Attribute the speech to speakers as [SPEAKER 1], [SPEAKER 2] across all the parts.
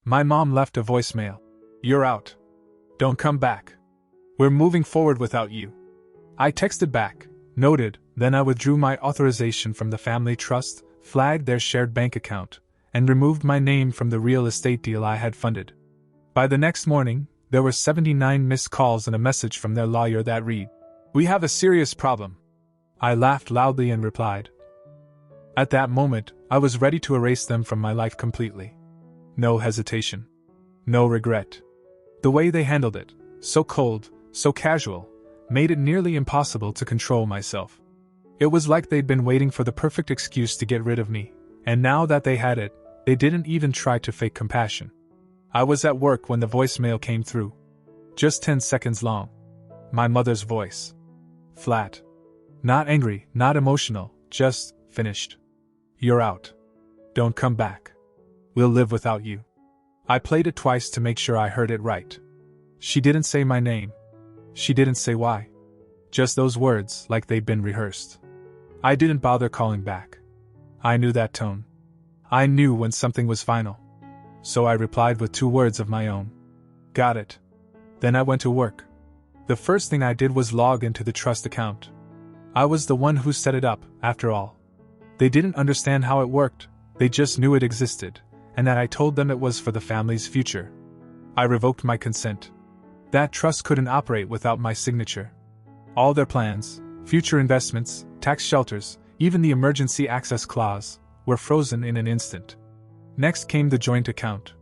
[SPEAKER 1] My mom left a voicemail. "You're out. Don't come back. We're moving forward without you." I texted back, "Noted," then I withdrew my authorization from the family trust, flagged their shared bank account, and removed my name from the real estate deal I had funded. By the next morning, there were 79 missed calls and a message from their lawyer that read, "We have a serious problem." I laughed loudly and replied. At that moment, I was ready to erase them from my life completely. No hesitation. No regret. The way they handled it, so cold, so casual, made it nearly impossible to control myself. It was like they'd been waiting for the perfect excuse to get rid of me, and now that they had it, they didn't even try to fake compassion. I was at work when the voicemail came through. Just 10 seconds long. My mother's voice. Flat. Not angry, not emotional, just finished. "You're out. Don't come back. We'll live without you." I played it twice to make sure I heard it right. She didn't say my name. She didn't say why. Just those words, like they'd been rehearsed. I didn't bother calling back. I knew that tone. I knew when something was final. So I replied with 2 words of my own. "Got it." Then I went to work. The first thing I did was log into the trust account. I was the one who set it up, after all. They didn't understand how it worked, they just knew it existed, and that I told them it was for the family's future. I revoked my consent. That trust couldn't operate without my signature. All their plans, future investments, tax shelters, even the emergency access clause, were frozen in an instant. Next came the joint account.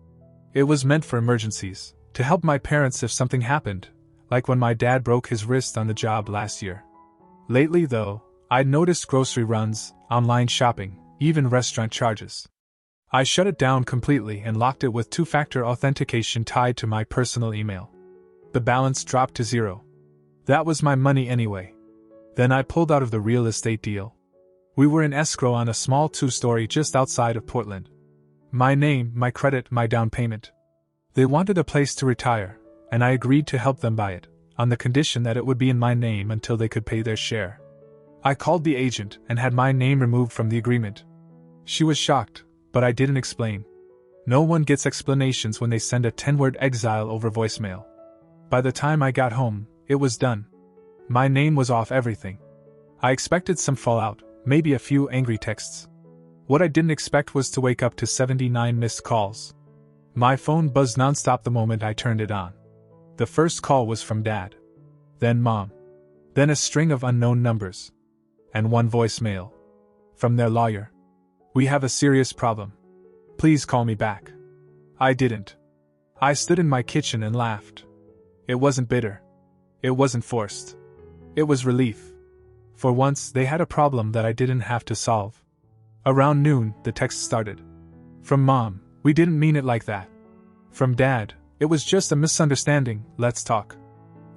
[SPEAKER 1] It was meant for emergencies, to help my parents if something happened, like when my dad broke his wrist on the job last year. Lately, though, I'd noticed grocery runs, online shopping, even restaurant charges. I shut it down completely and locked it with 2-factor authentication tied to my personal email. The balance dropped to 0. That was my money anyway. Then I pulled out of the real estate deal. We were in escrow on a small 2-story just outside of Portland. My name, my credit, my down payment. They wanted a place to retire, and I agreed to help them buy it, on the condition that it would be in my name until they could pay their share. I called the agent and had my name removed from the agreement. She was shocked, but I didn't explain. No one gets explanations when they send a 10-word exile over voicemail. By the time I got home, it was done. My name was off everything. I expected some fallout, maybe a few angry texts. What I didn't expect was to wake up to 79 missed calls. My phone buzzed nonstop the moment I turned it on. The first call was from Dad. Then Mom. Then a string of unknown numbers. And one voicemail. From their lawyer. "We have a serious problem. Please call me back." I didn't. I stood in my kitchen and laughed. It wasn't bitter. It wasn't forced. It was relief. For once, they had a problem that I didn't have to solve. Around noon, the text started. From Mom, "We didn't mean it like that." From Dad, "It was just a misunderstanding, let's talk."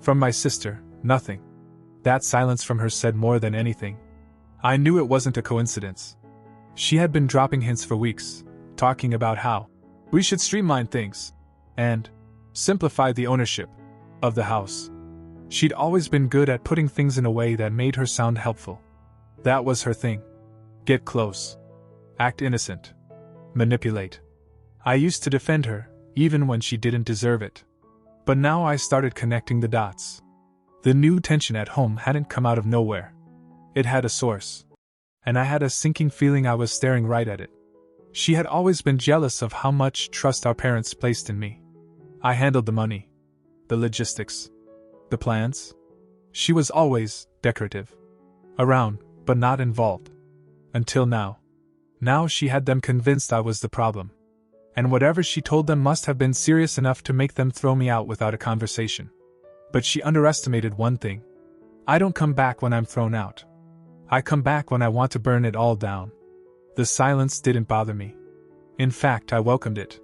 [SPEAKER 1] From my sister, "Nothing." That silence from her said more than anything. I knew it wasn't a coincidence. She had been dropping hints for weeks, talking about how we should streamline things and simplify the ownership of the house. She'd always been good at putting things in a way that made her sound helpful. That was her thing. Get close. Act innocent. Manipulate. I used to defend her, even when she didn't deserve it. But now I started connecting the dots. The new tension at home hadn't come out of nowhere. It had a source. And I had a sinking feeling I was staring right at it. She had always been jealous of how much trust our parents placed in me. I handled the money. The logistics. The plans. She was always decorative. Around, but not involved. Until now. Now she had them convinced I was the problem. And whatever she told them must have been serious enough to make them throw me out without a conversation. But she underestimated one thing. I don't come back when I'm thrown out. I come back when I want to burn it all down. The silence didn't bother me. In fact, I welcomed it.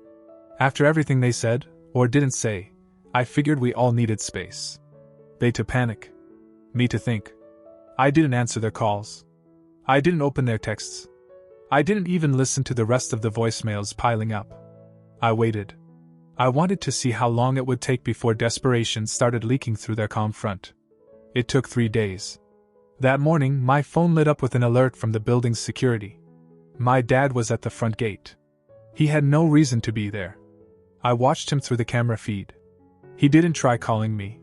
[SPEAKER 1] After everything they said, or didn't say, I figured we all needed space. They to panic. Me to think. I didn't answer their calls. I didn't open their texts. I didn't even listen to the rest of the voicemails piling up. I waited. I wanted to see how long it would take before desperation started leaking through their calm front. It took 3 days. That morning, my phone lit up with an alert from the building's security. My dad was at the front gate. He had no reason to be there. I watched him through the camera feed. He didn't try calling me.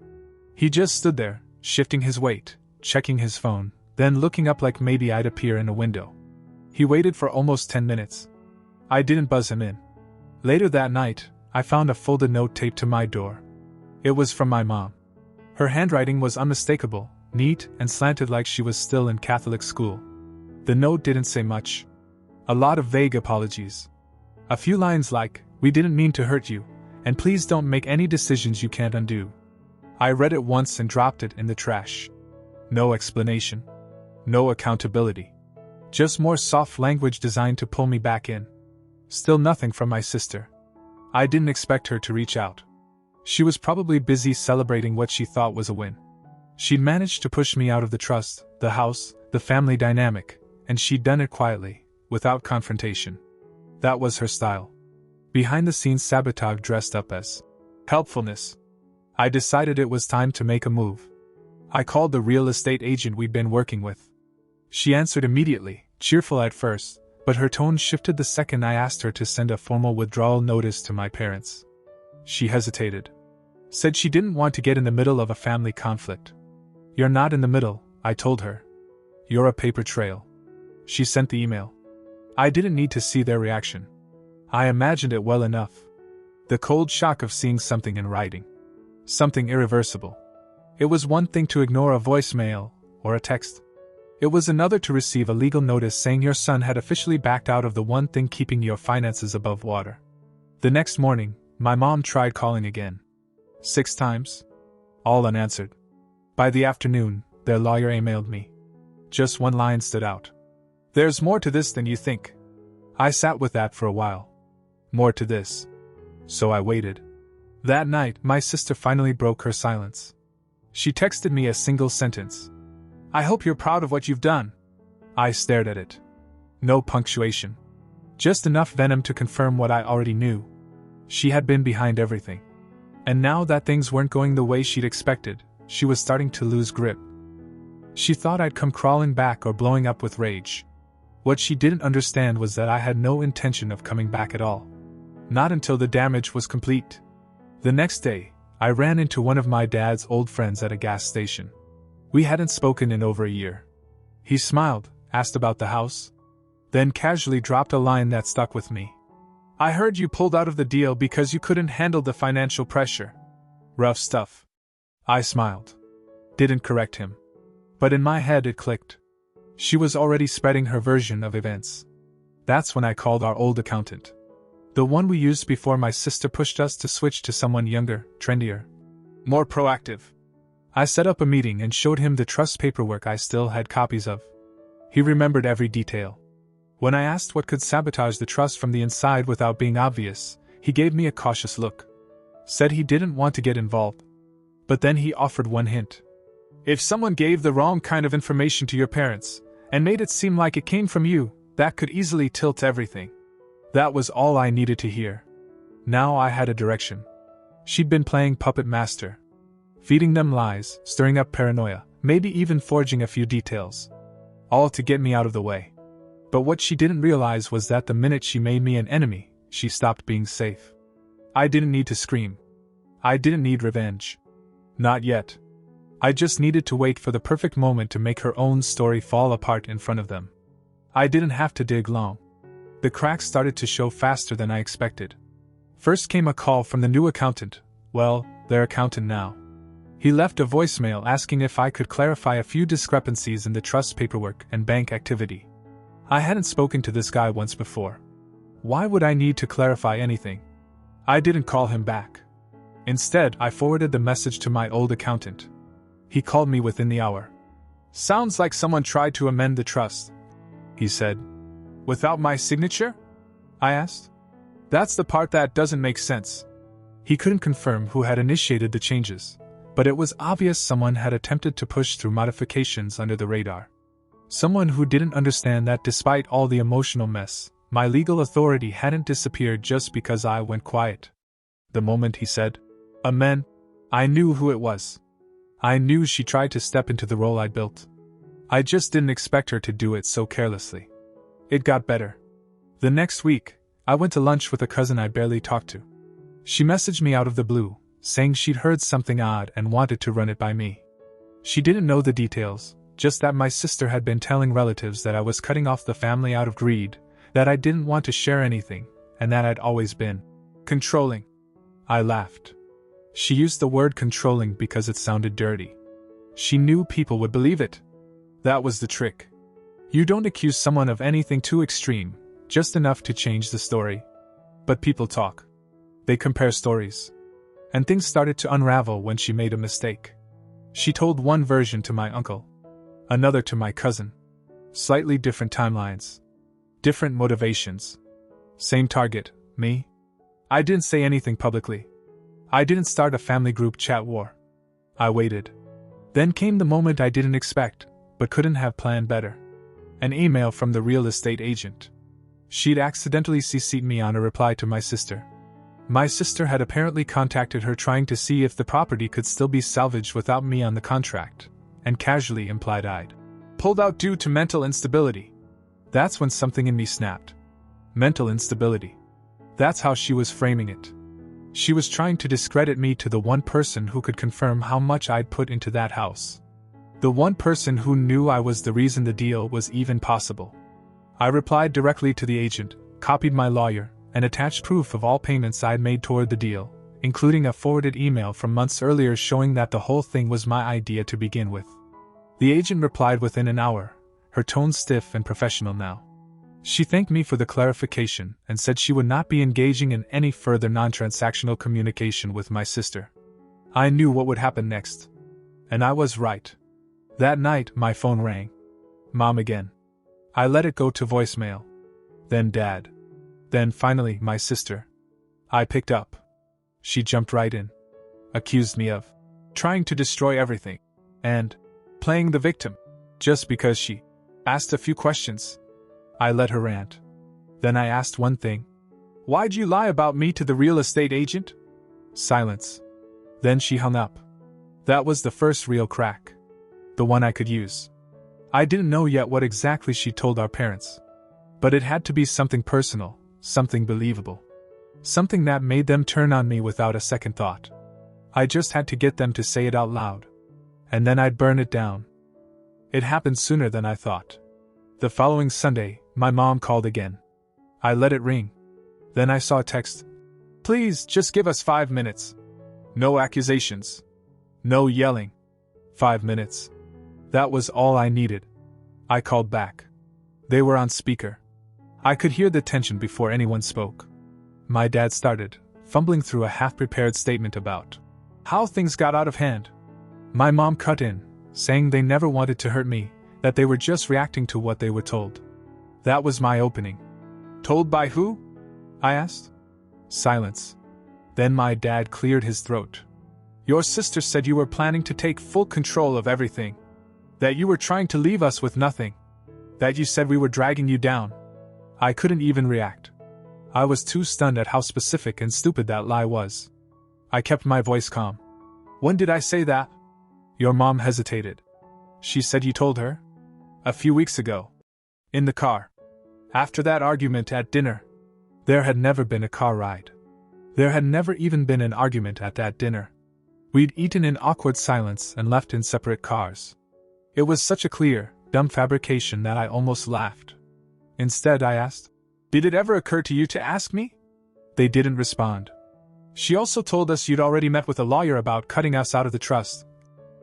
[SPEAKER 1] He just stood there, shifting his weight, checking his phone, then looking up like maybe I'd appear in a window. He waited for almost 10 minutes. I didn't buzz him in. Later that night, I found a folded note taped to my door. It was from my mom. Her handwriting was unmistakable, neat and slanted like she was still in Catholic school. The note didn't say much. A lot of vague apologies. A few lines like, "We didn't mean to hurt you, and please don't make any decisions you can't undo." I read it once and dropped it in the trash. No explanation. No accountability. Just more soft language designed to pull me back in. Still nothing from my sister. I didn't expect her to reach out. She was probably busy celebrating what she thought was a win. She'd managed to push me out of the trust, the house, the family dynamic, and she'd done it quietly, without confrontation. That was her style. Behind-the-scenes sabotage dressed up as helpfulness. I decided it was time to make a move. I called the real estate agent we'd been working with. She answered immediately, cheerful at first, but her tone shifted the second I asked her to send a formal withdrawal notice to my parents. She hesitated. Said she didn't want to get in the middle of a family conflict. "You're not in the middle," I told her. "You're a paper trail." She sent the email. I didn't need to see their reaction. I imagined it well enough. The cold shock of seeing something in writing. Something irreversible. It was one thing to ignore a voicemail or a text. It was another to receive a legal notice saying your son had officially backed out of the one thing keeping your finances above water. The next morning, my mom tried calling again. 6 times. All unanswered. By the afternoon, their lawyer emailed me. Just one line stood out. "There's more to this than you think." I sat with that for a while. More to this. So I waited. That night, my sister finally broke her silence. She texted me a single sentence. "I hope you're proud of what you've done." I stared at it. No punctuation. Just enough venom to confirm what I already knew. She had been behind everything. And now that things weren't going the way she'd expected, she was starting to lose grip. She thought I'd come crawling back or blowing up with rage. What she didn't understand was that I had no intention of coming back at all. Not until the damage was complete. The next day, I ran into one of my dad's old friends at a gas station. We hadn't spoken in over a year. He smiled, asked about the house, then casually dropped a line that stuck with me. "I heard you pulled out of the deal because you couldn't handle the financial pressure." Rough stuff. I smiled. Didn't correct him. But in my head it clicked. She was already spreading her version of events. That's when I called our old accountant. The one we used before my sister pushed us to switch to someone younger, trendier, more proactive. I set up a meeting and showed him the trust paperwork I still had copies of. He remembered every detail. When I asked what could sabotage the trust from the inside without being obvious, he gave me a cautious look. Said he didn't want to get involved. But then he offered one hint. "If someone gave the wrong kind of information to your parents, and made it seem like it came from you, that could easily tilt everything." That was all I needed to hear. Now I had a direction. She'd been playing puppet master. Feeding them lies, stirring up paranoia, maybe even forging a few details. All to get me out of the way. But what she didn't realize was that the minute she made me an enemy, she stopped being safe. I didn't need to scream. I didn't need revenge. Not yet. I just needed to wait for the perfect moment to make her own story fall apart in front of them. I didn't have to dig long. The cracks started to show faster than I expected. First came a call from the new accountant, well, their accountant now. He left a voicemail asking if I could clarify a few discrepancies in the trust paperwork and bank activity. I hadn't spoken to this guy once before. Why would I need to clarify anything? I didn't call him back. Instead, I forwarded the message to my old accountant. He called me within the hour. "Sounds like someone tried to amend the trust," he said. "Without my signature?" I asked. "That's the part that doesn't make sense." He couldn't confirm who had initiated the changes, but it was obvious someone had attempted to push through modifications under the radar. Someone who didn't understand that despite all the emotional mess, my legal authority hadn't disappeared just because I went quiet. The moment he said, "Amen," I knew who it was. I knew she tried to step into the role I'd built. I just didn't expect her to do it so carelessly. It got better. The next week, I went to lunch with a cousin I barely talked to. She messaged me out of the blue, saying she'd heard something odd and wanted to run it by me. She didn't know the details, just that my sister had been telling relatives that I was cutting off the family out of greed, that I didn't want to share anything, and that I'd always been controlling. I laughed. She used the word controlling because it sounded dirty. She knew people would believe it. That was the trick. You don't accuse someone of anything too extreme, just enough to change the story. But people talk. They compare stories. And things started to unravel when she made a mistake. She told one version to my uncle, another to my cousin. Slightly different timelines. Different motivations. Same target, me. I didn't say anything publicly. I didn't start a family group chat war. I waited. Then came the moment I didn't expect, but couldn't have planned better. An email from the real estate agent. She'd accidentally CC'd me on a reply to my sister. My sister had apparently contacted her trying to see if the property could still be salvaged without me on the contract, and casually implied I'd pulled out due to mental instability. That's when something in me snapped. Mental instability. That's how she was framing it. She was trying to discredit me to the one person who could confirm how much I'd put into that house. The one person who knew I was the reason the deal was even possible. I replied directly to the agent, copied my lawyer, and attached proof of all payments I'd made toward the deal, including a forwarded email from months earlier showing that the whole thing was my idea to begin with. The agent replied within an hour, her tone stiff and professional now. She thanked me for the clarification and said she would not be engaging in any further non-transactional communication with my sister. I knew what would happen next. And I was right. That night, my phone rang. Mom again. I let it go to voicemail. Then Dad. Then finally, my sister. I picked up. She jumped right in. Accused me of trying to destroy everything. And playing the victim. Just because she asked a few questions. I let her rant. Then I asked one thing. Why'd you lie about me to the real estate agent? Silence. Then she hung up. That was the first real crack. The one I could use. I didn't know yet what exactly she told our parents. But it had to be something personal, something believable. Something that made them turn on me without a second thought. I just had to get them to say it out loud. And then I'd burn it down. It happened sooner than I thought. The following Sunday, my mom called again. I let it ring. Then I saw a text. Please, just give us 5 minutes. No accusations. No yelling. 5 minutes. That was all I needed. I called back. They were on speaker. I could hear the tension before anyone spoke. My dad started, fumbling through a half-prepared statement about how things got out of hand. My mom cut in, saying they never wanted to hurt me, that they were just reacting to what they were told. That was my opening. Told by who? I asked. Silence. Then my dad cleared his throat. Your sister said you were planning to take full control of everything. That you were trying to leave us with nothing. That you said we were dragging you down. I couldn't even react. I was too stunned at how specific and stupid that lie was. I kept my voice calm. When did I say that? Your mom hesitated. She said you told her? A few weeks ago. In the car. After that argument at dinner. There had never been a car ride. There had never even been an argument at that dinner. We'd eaten in awkward silence and left in separate cars. It was such a clear, dumb fabrication that I almost laughed. Instead, I asked, did it ever occur to you to ask me? They didn't respond. She also told us you'd already met with a lawyer about cutting us out of the trust.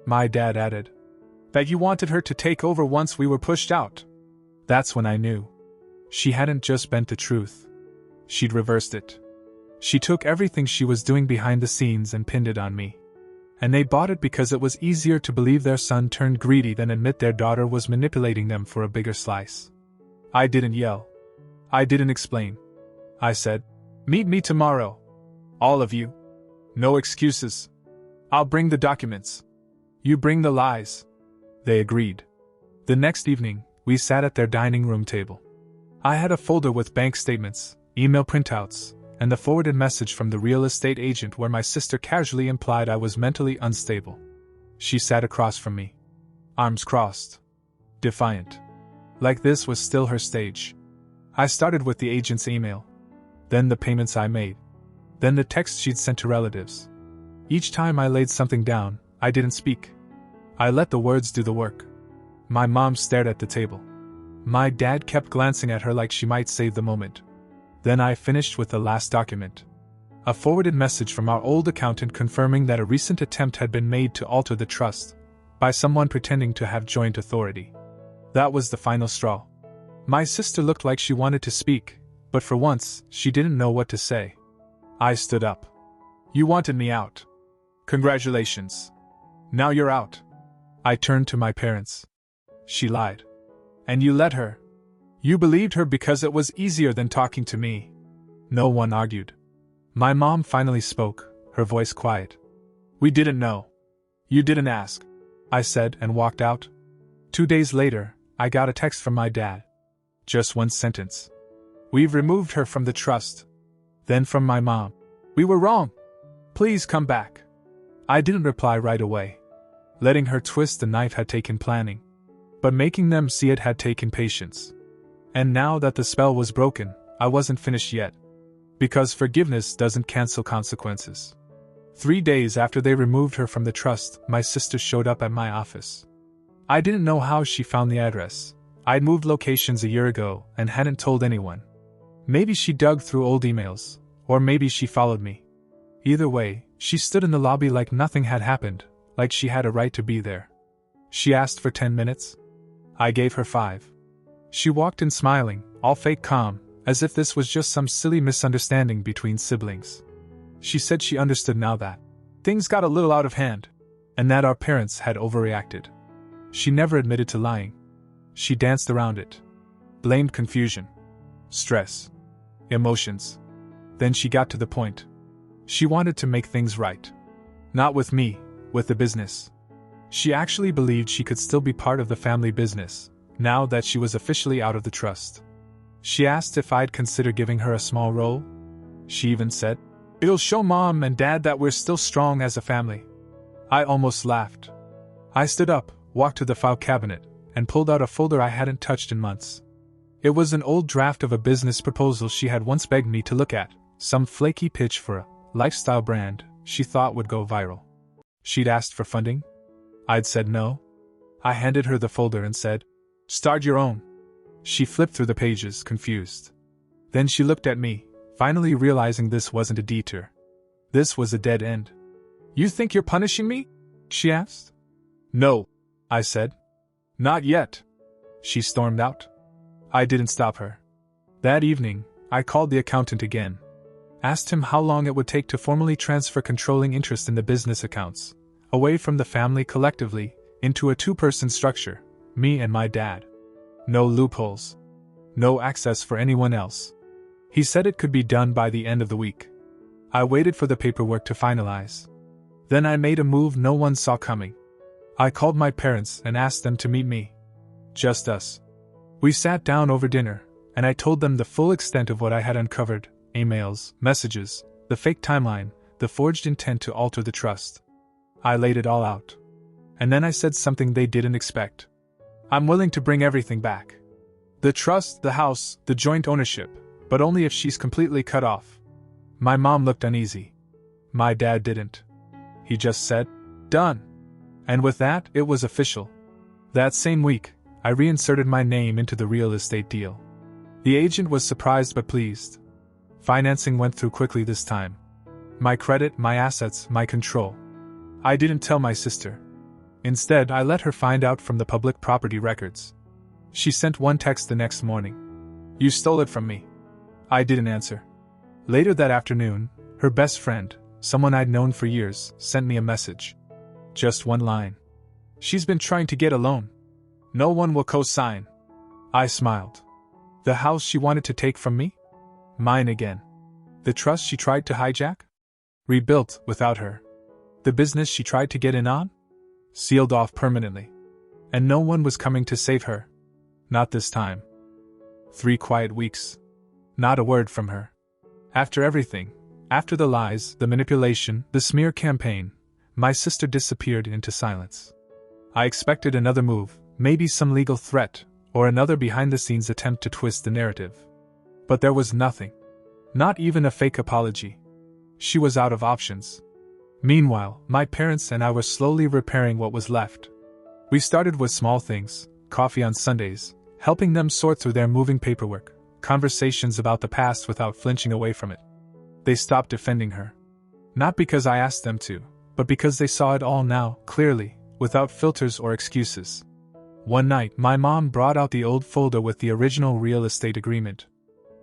[SPEAKER 1] My dad added. That you wanted her to take over once we were pushed out. That's when I knew. She hadn't just bent the truth. She'd reversed it. She took everything she was doing behind the scenes and pinned it on me. And they bought it because it was easier to believe their son turned greedy than admit their daughter was manipulating them for a bigger slice. I didn't yell. I didn't explain. I said, meet me tomorrow. All of you. No excuses. I'll bring the documents. You bring the lies. They agreed. The next evening, we sat at their dining room table. I had a folder with bank statements, email printouts, and the forwarded message from the real estate agent where my sister casually implied I was mentally unstable. She sat across from me. Arms crossed. Defiant. Like this was still her stage. I started with the agent's email. Then the payments I made. then the texts she'd sent to relatives. Each time I laid something down, I didn't speak. I let the words do the work. My mom stared at the table. My dad kept glancing at her like she might save the moment. Then I finished with the last document. A forwarded message from our old accountant confirming that a recent attempt had been made to alter the trust by someone pretending to have joint authority. That was the final straw. My sister looked like she wanted to speak, but for once, she didn't know what to say. I stood up. "You wanted me out. Congratulations. Now you're out." I turned to my parents. "She lied. And you let her. You believed her because it was easier than talking to me." No one argued. My mom finally spoke, her voice quiet. "We didn't know. You didn't ask," I said and walked out. 2 days later, I got a text from my dad. Just one sentence. "We've removed her from the trust." Then from my mom. "We were wrong. Please come back." I didn't reply right away. Letting her twist the knife had taken planning. But making them see it had taken patience. And now that the spell was broken, I wasn't finished yet. Because forgiveness doesn't cancel consequences. 3 days after they removed her from the trust, my sister showed up at my office. I didn't know how she found the address. I'd moved locations a year ago and hadn't told anyone. Maybe she dug through old emails, or maybe she followed me. Either way, she stood in the lobby like nothing had happened, like she had a right to be there. She asked for 10 minutes. I gave her 5. She walked in smiling, all fake calm, as if this was just some silly misunderstanding between siblings. She said she understood now that things got a little out of hand, and that our parents had overreacted. She never admitted to lying. She danced around it. Blamed confusion, stress, emotions. Then she got to the point. She wanted to make things right. Not with me, with the business. She actually believed she could still be part of the family business, now that she was officially out of the trust. She asked if I'd consider giving her a small role. She even said, "It'll show Mom and Dad that we're still strong as a family." I almost laughed. I stood up, walked to the file cabinet, and pulled out a folder I hadn't touched in months. It was an old draft of a business proposal she had once begged me to look at, some flaky pitch for a lifestyle brand she thought would go viral. She'd asked for funding. I'd said no. I handed her the folder and said, "Start your own." She flipped through the pages, confused. Then she looked at me, finally realizing this wasn't a detour. This was a dead end. "You think you're punishing me?" she asked. "No," I said. "Not yet." She stormed out. I didn't stop her. That evening, I called the accountant again. Asked him how long it would take to formally transfer controlling interest in the business accounts, away from the family collectively, into a 2-person structure, me and my dad. No loopholes. No access for anyone else. He said it could be done by the end of the week. I waited for the paperwork to finalize. Then I made a move no one saw coming. I called my parents and asked them to meet me. Just us. We sat down over dinner, and I told them the full extent of what I had uncovered: emails, messages, the fake timeline, the forged intent to alter the trust. I laid it all out. And then I said something they didn't expect. "I'm willing to bring everything back. The trust, the house, the joint ownership, but only if she's completely cut off." My mom looked uneasy. My dad didn't. He just said, "Done." And with that, it was official. That same week, I reinserted my name into the real estate deal. The agent was surprised but pleased. Financing went through quickly this time. My credit, my assets, my control. I didn't tell my sister. Instead, I let her find out from the public property records. She sent one text the next morning. "You stole it from me." I didn't answer. Later that afternoon, her best friend, someone I'd known for years, sent me a message. Just one line. "She's been trying to get a loan. No one will co-sign." I smiled. The house she wanted to take from me? Mine again. The trust she tried to hijack? Rebuilt without her. The business she tried to get in on? Sealed off permanently. And no one was coming to save her. Not this time. 3 quiet weeks. Not a word from her. After everything, after the lies, the manipulation, the smear campaign, my sister disappeared into silence. I expected another move, maybe some legal threat, or another behind-the-scenes attempt to twist the narrative. But there was nothing. Not even a fake apology. She was out of options. Meanwhile, my parents and I were slowly repairing what was left. We started with small things, coffee on Sundays, helping them sort through their moving paperwork, conversations about the past without flinching away from it. They stopped defending her. Not because I asked them to, but because they saw it all now, clearly, without filters or excuses. One night, my mom brought out the old folder with the original real estate agreement.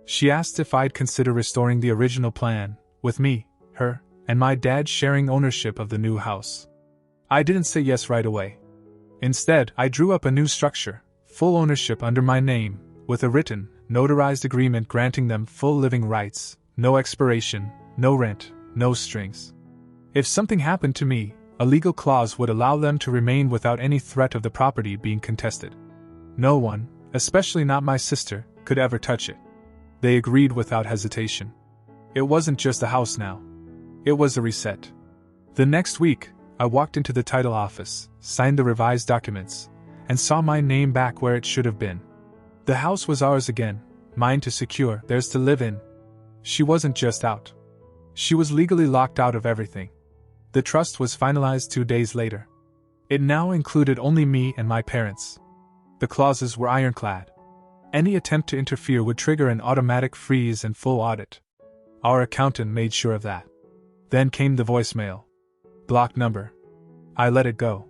[SPEAKER 1] She asked if I'd consider restoring the original plan, with me, her, and my dad sharing ownership of the new house. I didn't say yes right away. Instead, I drew up a new structure, full ownership under my name, with a written, notarized agreement granting them full living rights, no expiration, no rent, no strings. If something happened to me, a legal clause would allow them to remain without any threat of the property being contested. No one, especially not my sister, could ever touch it. They agreed without hesitation. It wasn't just a house now. It was a reset. The next week, I walked into the title office, signed the revised documents, and saw my name back where it should have been. The house was ours again, mine to secure, theirs to live in. She wasn't just out. She was legally locked out of everything. The trust was finalized 2 days later. It now included only me and my parents. The clauses were ironclad. Any attempt to interfere would trigger an automatic freeze and full audit. Our accountant made sure of that. Then came the voicemail. Blocked number. I let it go.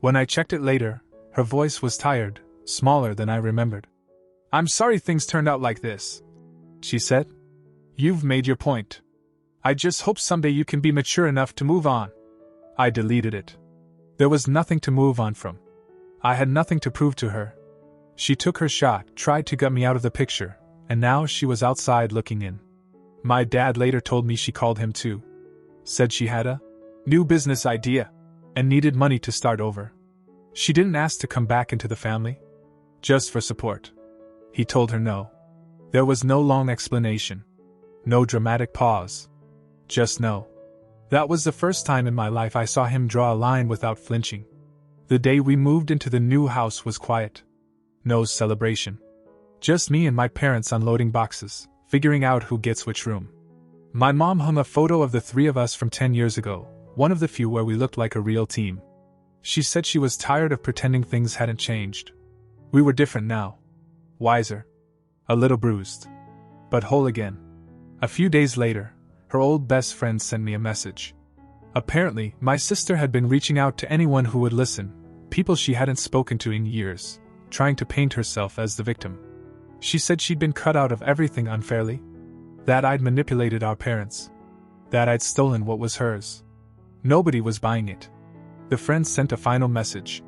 [SPEAKER 1] When I checked it later, her voice was tired, smaller than I remembered. "I'm sorry things turned out like this," she said. "You've made your point. I just hope someday you can be mature enough to move on." I deleted it. There was nothing to move on from. I had nothing to prove to her. She took her shot, tried to gut me out of the picture, and now she was outside looking in. My dad later told me she called him too. Said she had a new business idea and needed money to start over. She didn't ask to come back into the family. Just for support. He told her no. There was no long explanation. No dramatic pause. Just no. That was the first time in my life I saw him draw a line without flinching. The day we moved into the new house was quiet. No celebration. Just me and my parents unloading boxes, figuring out who gets which room. My mom hung a photo of the three of us from 10 years ago, one of the few where we looked like a real team. She said she was tired of pretending things hadn't changed. We were different now. Wiser. A little bruised. But whole again. A few days later, her old best friend sent me a message. Apparently, my sister had been reaching out to anyone who would listen, people she hadn't spoken to in years, trying to paint herself as the victim. She said she'd been cut out of everything unfairly. That I'd manipulated our parents. That I'd stolen what was hers. Nobody was buying it. The friend sent a final message.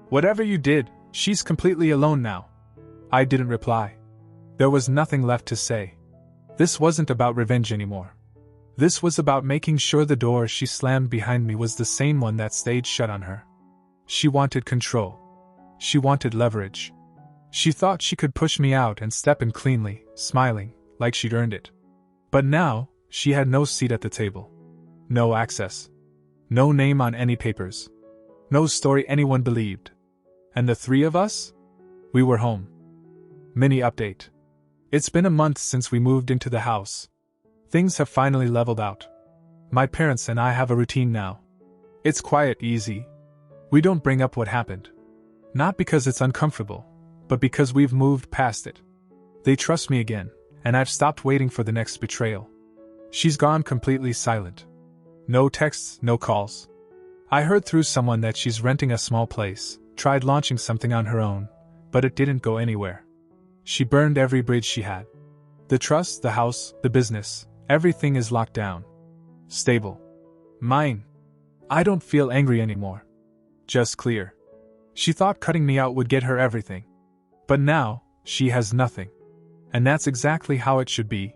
[SPEAKER 1] "Whatever you did, she's completely alone now." I didn't reply. There was nothing left to say. This wasn't about revenge anymore. This was about making sure the door she slammed behind me was the same one that stayed shut on her. She wanted control. She wanted leverage. She thought she could push me out and step in cleanly, smiling, like she'd earned it. But now, she had no seat at the table. No access. No name on any papers. No story anyone believed. And the three of us? We were home. Mini update. It's been a month since we moved into the house. Things have finally leveled out. My parents and I have a routine now. It's quiet, easy. We don't bring up what happened. Not because it's uncomfortable, but because we've moved past it. They trust me again, and I've stopped waiting for the next betrayal. She's gone completely silent. No texts, no calls. I heard through someone that she's renting a small place, tried launching something on her own, but it didn't go anywhere. She burned every bridge she had. The trust, the house, the business, everything is locked down. Stable. Mine. I don't feel angry anymore. Just clear. She thought cutting me out would get her everything. But now, she has nothing. And that's exactly how it should be.